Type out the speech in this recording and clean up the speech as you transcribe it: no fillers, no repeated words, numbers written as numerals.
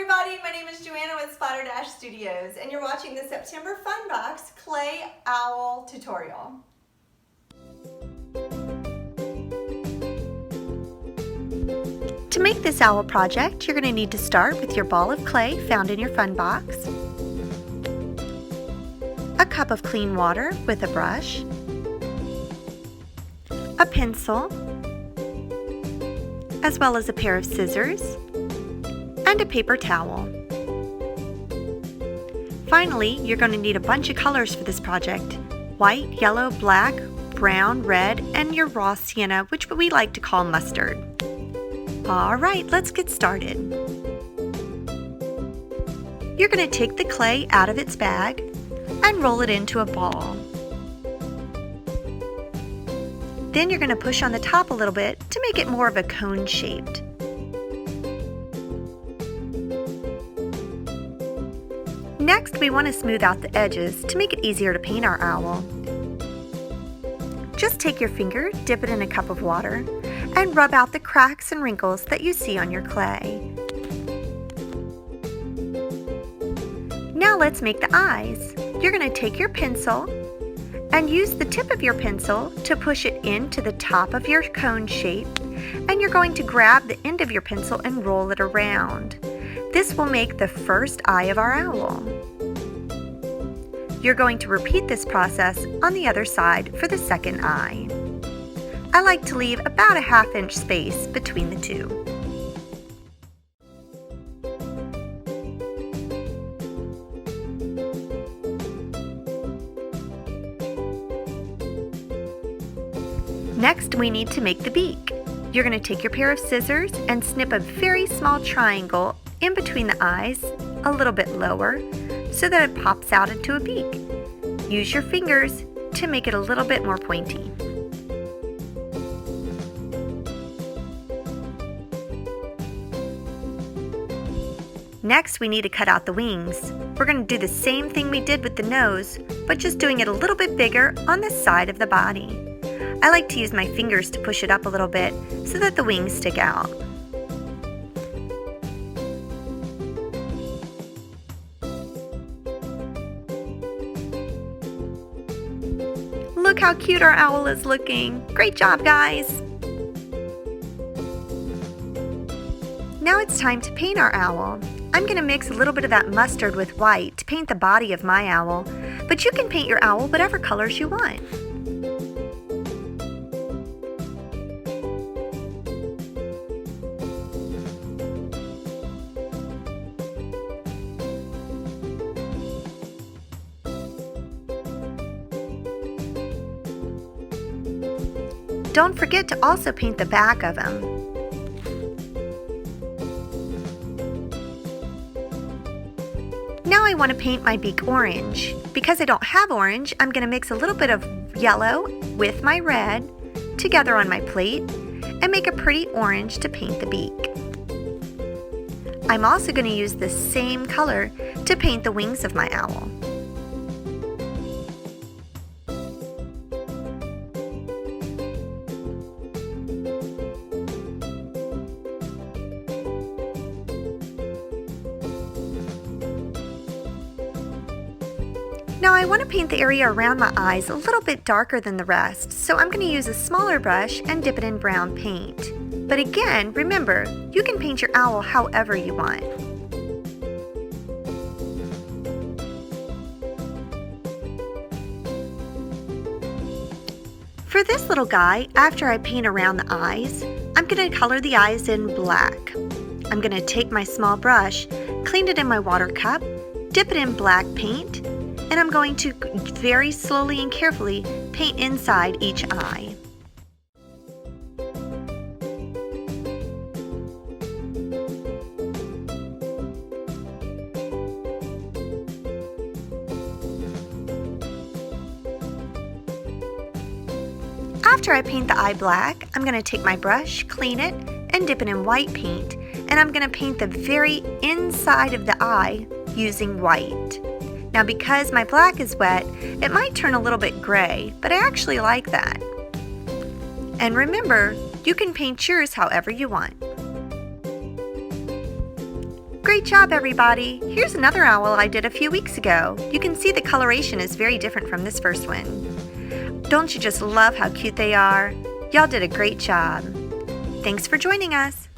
everybody, my name is Joanna with Splatterdash Studios and you're watching the September Fun Box Clay Owl tutorial. To make this owl project, you're going to need to start with your ball of clay found in your fun box, a cup of clean water with a brush, a pencil, as well as a pair of scissors, and a paper towel. Finally, you're going to need a bunch of colors for this project: white, yellow, black, brown, red, and your raw sienna, which we like to call mustard. Alright, let's get started. You're going to take the clay out of its bag and roll it into a ball. Then you're going to push on the top a little bit to make it more of a cone shaped. Next, we want to smooth out the edges to make it easier to paint our owl. Just take your finger, dip it in a cup of water, and rub out the cracks and wrinkles that you see on your clay. Now let's make the eyes. You're going to take your pencil and use the tip of your pencil to push it into the top of your cone shape, and you're going to grab the end of your pencil and roll it around. This will make the first eye of our owl. You're going to repeat this process on the other side for the second eye. I like to leave about a ½ inch space between the two. Next, we need to make the beak. You're going to take your pair of scissors and snip a very small triangle in between the eyes, a little bit lower, so that it pops out into a beak. Use your fingers to make it a little bit more pointy. Next, we need to cut out the wings. We're going to do the same thing we did with the nose, but just doing it a little bit bigger on the side of the body. I like to use my fingers to push it up a little bit so that the wings stick out. Look how cute our owl is looking! Great job, guys! Now it's time to paint our owl. I'm going to mix a little bit of that mustard with white to paint the body of my owl, but you can paint your owl whatever colors you want. Don't forget to also paint the back of him. Now I want to paint my beak orange. Because I don't have orange, I'm going to mix a little bit of yellow with my red together on my plate and make a pretty orange to paint the beak. I'm also going to use the same color to paint the wings of my owl. Now I want to paint the area around my eyes a little bit darker than the rest, so I'm going to use a smaller brush and dip it in brown paint. But again, remember, you can paint your owl however you want. For this little guy, after I paint around the eyes, I'm going to color the eyes in black. I'm going to take my small brush, clean it in my water cup, dip it in black paint, and I'm going to very slowly and carefully paint inside each eye. After I paint the eye black, I'm going to take my brush, clean it, and dip it in white paint, and I'm going to paint the very inside of the eye using white. Now because my black is wet, it might turn a little bit gray, but I actually like that. And remember, you can paint yours however you want. Great job, everybody! Here's another owl I did a few weeks ago. You can see the coloration is very different from this first one. Don't you just love how cute they are? Y'all did a great job. Thanks for joining us.